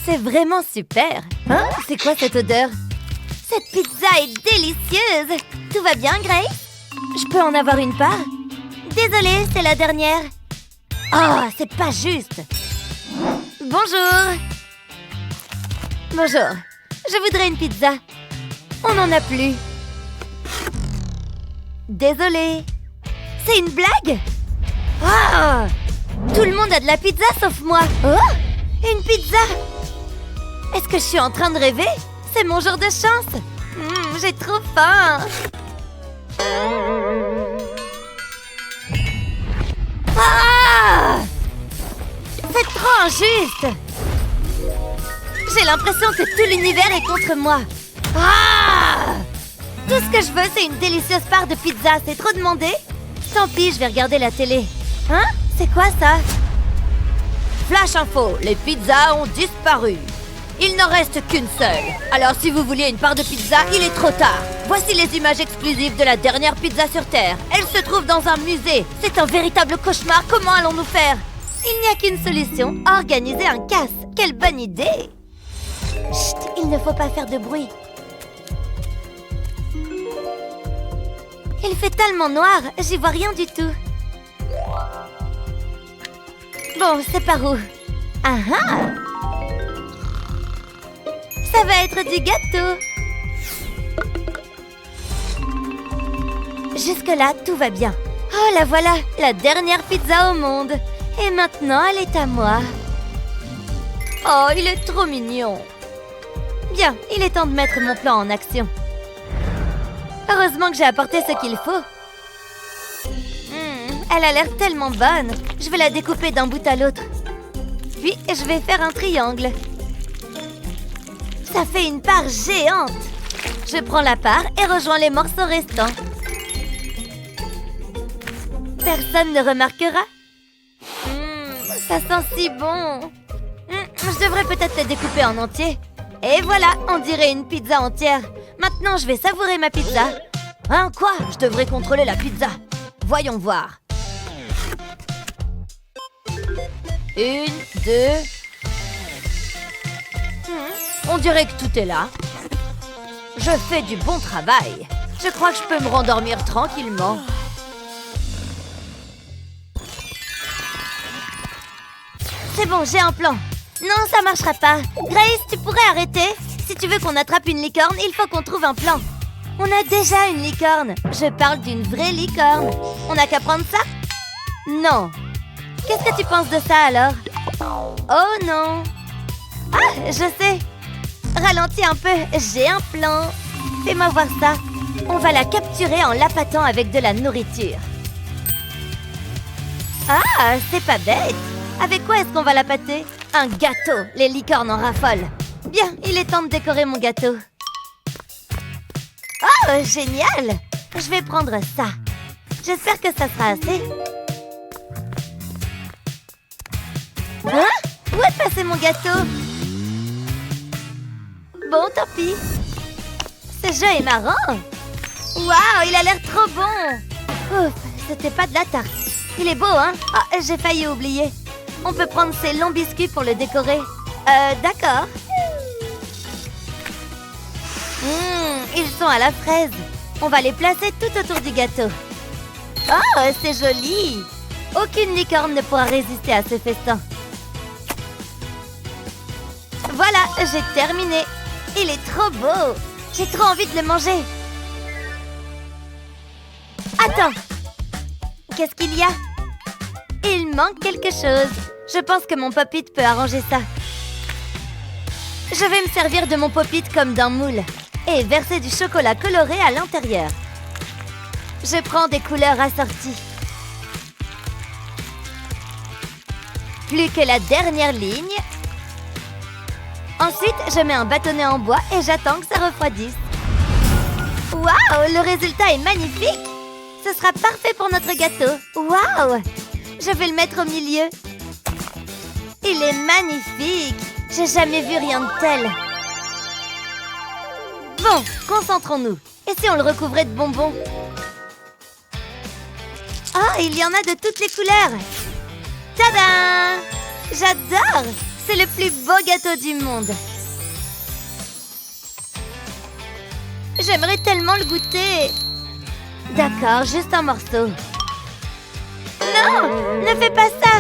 C'est vraiment super. Hein? C'est quoi cette odeur? Cette pizza est délicieuse. Tout va bien, Grace? Je peux en avoir une part? Désolée, c'est la dernière. Oh, c'est pas juste. Bonjour. Bonjour. Je voudrais une pizza. On n'en a plus. Désolée. C'est une blague? Oh! Tout le monde a de la pizza sauf moi. Oh! Une pizza? Est-ce que je suis en train de rêver? C'est mon jour de chance. J'ai trop faim. Ah! C'est trop injuste. J'ai l'impression que tout l'univers est contre moi. Ah! Tout ce que je veux, c'est une délicieuse part de pizza. C'est trop demandé? Tant pis, je vais regarder la télé. Hein? C'est quoi ça? Flash info, les pizzas ont disparu. Il n'en reste qu'une seule. Alors si vous vouliez une part de pizza, il est trop tard. Voici les images exclusives de la dernière pizza sur Terre. Elle se trouve dans un musée. C'est un véritable cauchemar. Comment allons-nous faire? Il n'y a qu'une solution. Organiser un casse. Quelle bonne idée! Chut, il ne faut pas faire de bruit. Il fait tellement noir, j'y vois rien du tout. Bon, c'est par où? Ah ah! Ça va être du gâteau. Jusque-là, tout va bien. Oh, la voilà, la dernière pizza au monde. Et maintenant, elle est à moi. Oh, il est trop mignon. Bien, il est temps de mettre mon plan en action. Heureusement que j'ai apporté ce qu'il faut. Elle a l'air tellement bonne. Je vais la découper d'un bout à l'autre. Puis, je vais faire un triangle. Ça fait une part géante. Je prends la part et rejoins les morceaux restants. Personne ne remarquera. Ça sent si bon. Je devrais peut-être la découper en entier. Et voilà, on dirait une pizza entière. Maintenant, je vais savourer ma pizza. Hein, quoi? Je devrais contrôler la pizza. Voyons voir. 1, 2... On dirait que tout est là. Je fais du bon travail. Je crois que je peux me rendormir tranquillement. C'est bon, j'ai un plan. Non, ça marchera pas. Grace, tu pourrais arrêter? Si tu veux qu'on attrape une licorne, il faut qu'on trouve un plan. On a déjà une licorne. Je parle d'une vraie licorne. On n'a qu'à prendre ça? Non. Qu'est-ce que tu penses de ça alors? Oh non. Ah, je sais. Ralentis un peu, j'ai un plan. Fais-moi voir ça. On va la capturer en l'appâtant avec de la nourriture. Ah, c'est pas bête. Avec quoi est-ce qu'on va l'appâter? Un gâteau, les licornes en raffolent. Bien, il est temps de décorer mon gâteau. Oh, génial! Je vais prendre ça. J'espère que ça sera assez. Hein? Où est passé mon gâteau? Bon, tant pis. Ce jeu est marrant. Waouh, il a l'air trop bon. Ouf, c'était pas de la tarte. Il est beau, hein? Ah, j'ai failli oublier. On peut prendre ces longs biscuits pour le décorer. D'accord. Ils sont à la fraise. On va les placer tout autour du gâteau. Oh, c'est joli. Aucune licorne ne pourra résister à ce festin. Voilà, j'ai terminé. Il est trop beau. J'ai trop envie de le manger. Attends. Qu'est-ce qu'il y a? Il manque quelque chose. Je pense que mon pop-it peut arranger ça. Je vais me servir de mon pop-it comme d'un moule et verser du chocolat coloré à l'intérieur. Je prends des couleurs assorties. Plus que la dernière ligne. Ensuite, je mets un bâtonnet en bois et j'attends que ça refroidisse. Waouh, le résultat est magnifique! Ce sera parfait pour notre gâteau. Waouh! Je vais le mettre au milieu. Il est magnifique! J'ai jamais vu rien de tel. Bon, concentrons-nous. Et si on le recouvrait de bonbons? Oh, il y en a de toutes les couleurs! Tadam! J'adore! C'est le plus beau gâteau du monde. J'aimerais tellement le goûter. D'accord, juste un morceau. Non, ne fais pas ça.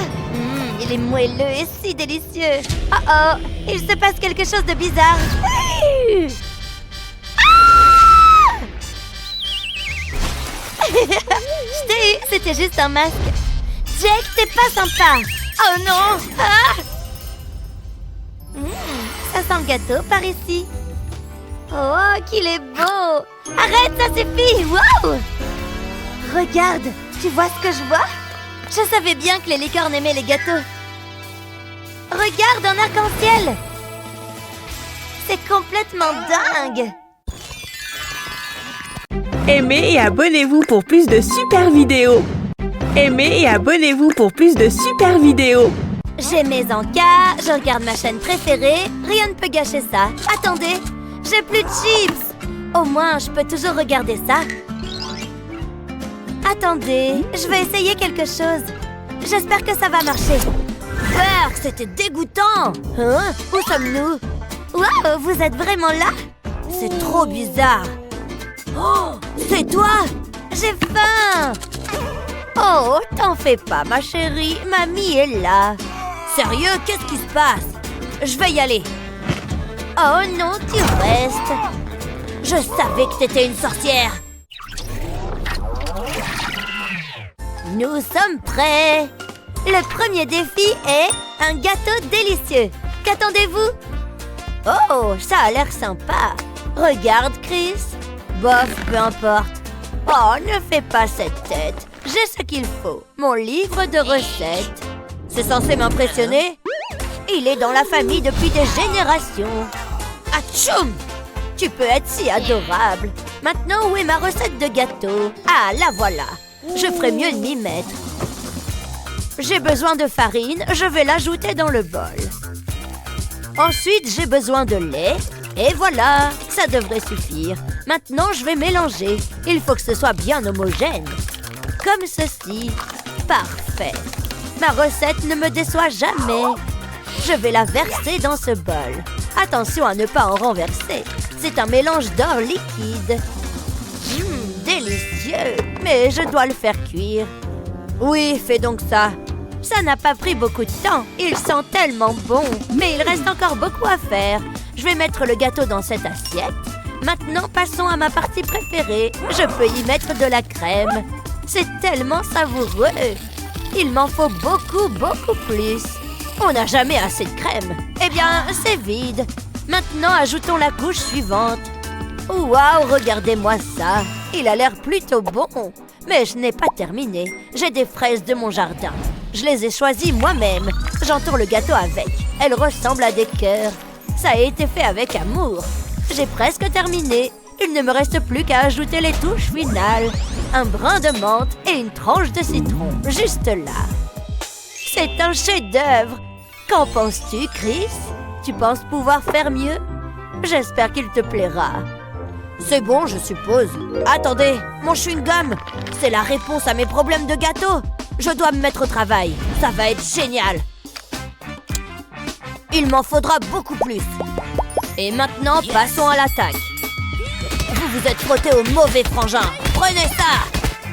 Il est moelleux et si délicieux. Oh oh, il se passe quelque chose de bizarre. Ah! Je t'ai eu, c'était juste un masque. Jake, t'es pas sympa. Oh non. Ah! Ça sent le gâteau par ici. Oh, qu'il est beau. Arrête, ça suffit. Wow! Regarde, tu vois ce que je vois? Je savais bien que les licornes aimaient les gâteaux. Regarde, un arc-en-ciel. C'est complètement dingue. Aimez et abonnez-vous pour plus de super vidéos. Aimez et abonnez-vous pour plus de super vidéos. J'ai mes encas, je regarde ma chaîne préférée. Rien ne peut gâcher ça. Attendez, j'ai plus de chips. Au moins, je peux toujours regarder ça. Attendez, je vais essayer quelque chose. J'espère que ça va marcher. C'était dégoûtant. Hein? Où sommes-nous? Wow, vous êtes vraiment là? C'est trop bizarre. Oh, c'est toi? J'ai faim. Oh, t'en fais pas, ma chérie. Mamie est là. Sérieux, qu'est-ce qui se passe? Je vais y aller. Oh non, tu restes. Je savais que t'étais une sorcière. Nous sommes prêts. Le premier défi est un gâteau délicieux. Qu'attendez-vous? Oh, ça a l'air sympa. Regarde, Chris. Bof, peu importe. Oh, ne fais pas cette tête. J'ai ce qu'il faut. Mon livre de recettes. C'est censé m'impressionner? Il est dans la famille depuis des générations. Atchoum! Tu peux être si adorable. Maintenant, où est ma recette de gâteau? Ah, la voilà. Je ferais mieux de m'y mettre. J'ai besoin de farine. Je vais l'ajouter dans le bol. Ensuite, j'ai besoin de lait. Et voilà, ça devrait suffire. Maintenant, je vais mélanger. Il faut que ce soit bien homogène. Comme ceci. Parfait. Ma recette ne me déçoit jamais. Je vais la verser dans ce bol. Attention à ne pas en renverser. C'est un mélange d'or liquide. Délicieux. Mais je dois le faire cuire. Oui, fais donc ça. Ça n'a pas pris beaucoup de temps. Il sent tellement bon. Mais il reste encore beaucoup à faire. Je vais mettre le gâteau dans cette assiette. Maintenant, passons à ma partie préférée. Je peux y mettre de la crème. C'est tellement savoureux. Il m'en faut beaucoup, beaucoup plus. On n'a jamais assez de crème. Eh bien, c'est vide. Maintenant, ajoutons la couche suivante. Waouh, regardez-moi ça. Il a l'air plutôt bon. Mais je n'ai pas terminé. J'ai des fraises de mon jardin. Je les ai choisies moi-même. J'entoure le gâteau avec. Elles ressemblent à des cœurs. Ça a été fait avec amour. J'ai presque terminé. Il ne me reste plus qu'à ajouter les touches finales. Un brin de menthe et une tranche de citron, juste là. C'est un chef-d'œuvre. Qu'en penses-tu, Chris? Tu penses pouvoir faire mieux? J'espère qu'il te plaira. C'est bon, je suppose. Attendez, mon chewing-gum. C'est la réponse à mes problèmes de gâteau. Je dois me mettre au travail. Ça va être génial. Il m'en faudra beaucoup plus. Et maintenant, passons à l'attaque. Vous vous êtes frotté au mauvais frangin. Prenez ça!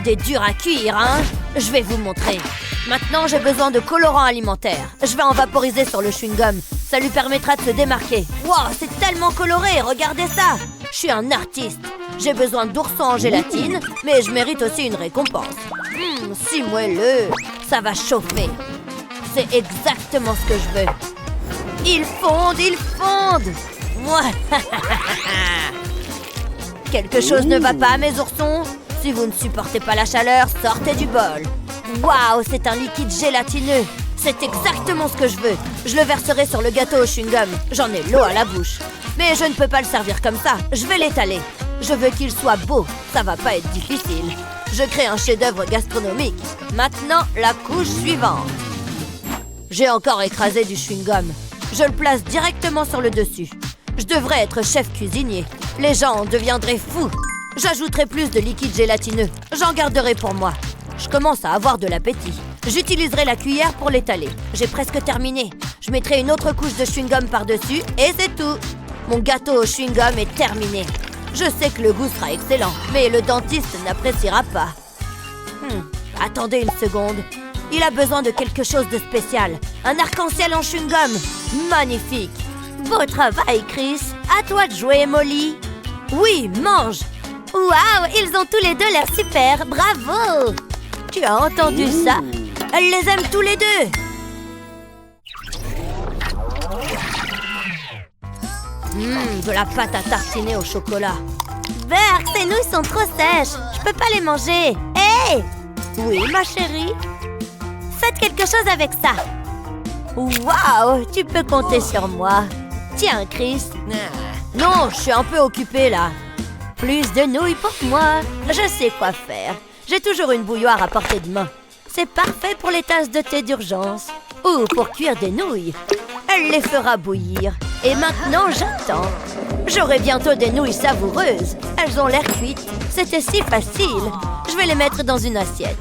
Des durs à cuire, hein? Je vais vous montrer. Maintenant, j'ai besoin de colorant alimentaire. Je vais en vaporiser sur le chewing-gum. Ça lui permettra de se démarquer. Wow, c'est tellement coloré, regardez ça! Je suis un artiste. J'ai besoin d'oursons en gélatine, mais je mérite aussi une récompense. Si moelleux, ça va chauffer. C'est exactement ce que je veux. Ils fondent, ils fondent! Moi. Quelque chose ne va pas, mes oursons? Si vous ne supportez pas la chaleur, sortez du bol. Waouh, c'est un liquide gélatineux. C'est exactement ce que je veux. Je le verserai sur le gâteau au chewing-gum. J'en ai l'eau à la bouche. Mais je ne peux pas le servir comme ça. Je vais l'étaler. Je veux qu'il soit beau. Ça va pas être difficile. Je crée un chef-d'œuvre gastronomique. Maintenant, la couche suivante. J'ai encore écrasé du chewing-gum. Je le place directement sur le dessus. Je devrais être chef cuisinier. Les gens en deviendraient fous. J'ajouterai plus de liquide gélatineux. J'en garderai pour moi. Je commence à avoir de l'appétit. J'utiliserai la cuillère pour l'étaler. J'ai presque terminé. Je mettrai une autre couche de chewing-gum par-dessus et c'est tout. Mon gâteau au chewing-gum est terminé. Je sais que le goût sera excellent, mais le dentiste n'appréciera pas. Attendez une seconde. Il a besoin de quelque chose de spécial. Un arc-en-ciel en chewing-gum. Magnifique. Beau travail, Chris. À toi de jouer, Molly. Oui, mange. Waouh, ils ont tous les deux l'air super. Bravo. Tu as entendu ça? Elle les aime tous les deux. De la pâte à tartiner au chocolat. Berk, ces nouilles sont trop sèches. Je peux pas les manger. Hé! Oui, ma chérie? Faites quelque chose avec ça. Waouh, tu peux compter sur moi. Tiens, Chris. Non, je suis un peu occupée là. Plus de nouilles pour moi. Je sais quoi faire. J'ai toujours une bouilloire à portée de main. C'est parfait pour les tasses de thé d'urgence. Ou pour cuire des nouilles. Elle les fera bouillir. Et maintenant, j'attends. J'aurai bientôt des nouilles savoureuses. Elles ont l'air cuites. C'était si facile. Je vais les mettre dans une assiette.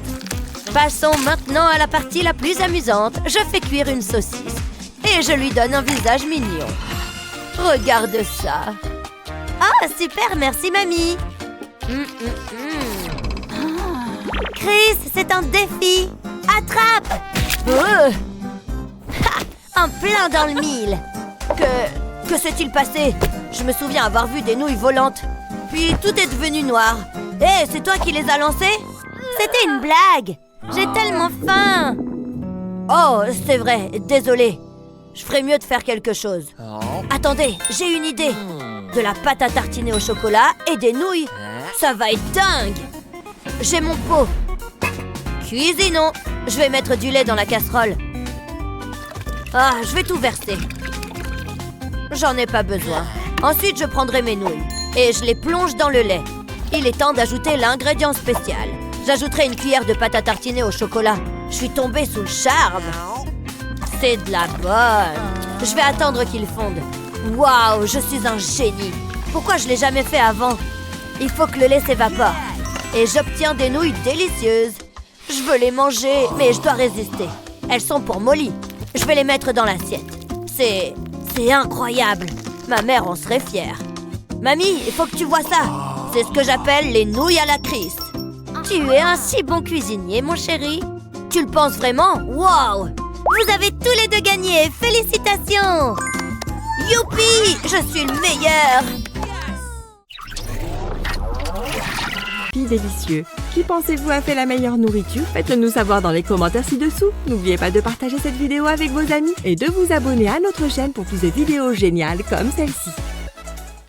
Passons maintenant à la partie la plus amusante. Je fais cuire une saucisse. Et je lui donne un visage mignon. Regarde ça. Ah, super, merci, mamie. Chris, c'est un défi. Attrape. En plein dans le mille. Que s'est-il passé? Je me souviens avoir vu des nouilles volantes. Puis tout est devenu noir. Hé, c'est toi qui les as lancées? C'était une blague. J'ai tellement faim. Oh, c'est vrai, désolé. Je ferais mieux de faire quelque chose. Attendez, j'ai une idée. De la pâte à tartiner au chocolat et des nouilles. Ça va être dingue. J'ai mon pot. Cuisinons. Je vais mettre du lait dans la casserole. Ah, je vais tout verser. J'en ai pas besoin. Ensuite, je prendrai mes nouilles et je les plonge dans le lait. Il est temps d'ajouter l'ingrédient spécial. J'ajouterai une cuillère de pâte à tartiner au chocolat. Je suis tombée sous le charme. C'est de la bonne. Je vais attendre qu'ils fondent. Waouh, je suis un génie. Pourquoi je l'ai jamais fait avant? Il faut que le lait s'évapore. Et j'obtiens des nouilles délicieuses. Je veux les manger, mais je dois résister. Elles sont pour Molly. Je vais les mettre dans l'assiette. C'est incroyable. Ma mère en serait fière. Mamie, il faut que tu vois ça. C'est ce que j'appelle les nouilles à la Chris. Tu es un si bon cuisinier, mon chéri. Tu le penses vraiment? Waouh! Vous avez tous les deux gagné. Félicitations! Youpi! Je suis le meilleur! Filles délicieux, qui pensez-vous a fait la meilleure nourriture? Faites-le nous savoir dans les commentaires ci-dessous. N'oubliez pas de partager cette vidéo avec vos amis et de vous abonner à notre chaîne pour plus de vidéos géniales comme celle-ci.